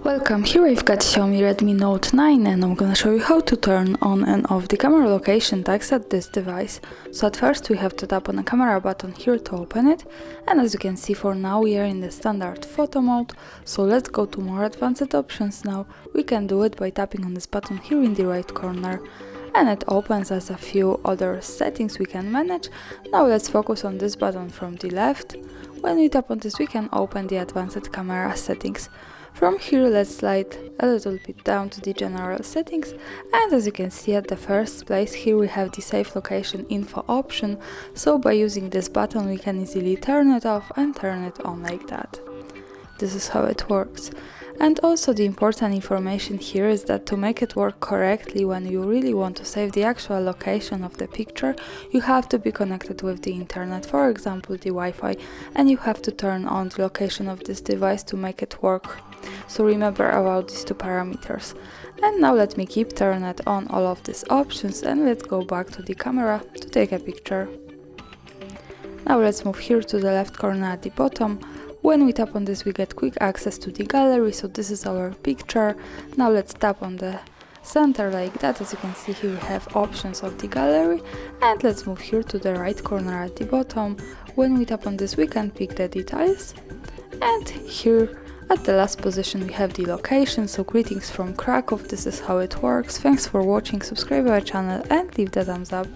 Welcome, here I've got Xiaomi Redmi Note 9 and I'm gonna show you how to turn on and off the camera location tags at this device. So at first we have to tap on the camera button here to open it, and as you can see, for now we are in the standard photo mode. So let's go to more advanced options now. We can do it by tapping on this button here in the right corner, and it opens as a few other settings we can manage. Now let's focus on this button from the left. When we tap on this, we can open the advanced camera settings. From here, let's slide a little bit down to the general settings, and as you can see, at the first place here we have the Save Location Info option. So by using this button we can easily turn it off and turn it on like that. This is how it works. And also the important information here is that to make it work correctly, when you really want to save the actual location of the picture, you have to be connected with the internet, for example the Wi-Fi, and you have to turn on the location of this device to make it work. So remember about these two parameters. And now let me turn it on all of these options, and let's go back to the camera to take a picture. Now let's move here to the left corner at the bottom. When we tap on this, we get quick access to the gallery, so this is our picture. Now let's tap on the center like that. As you can see here we have options of the gallery, and let's move here to the right corner at the bottom. When we tap on this, we can pick the details, and here at the last position we have the location. So greetings from Krakow, this is how it works. Thanks for watching, subscribe our channel and leave the thumbs up.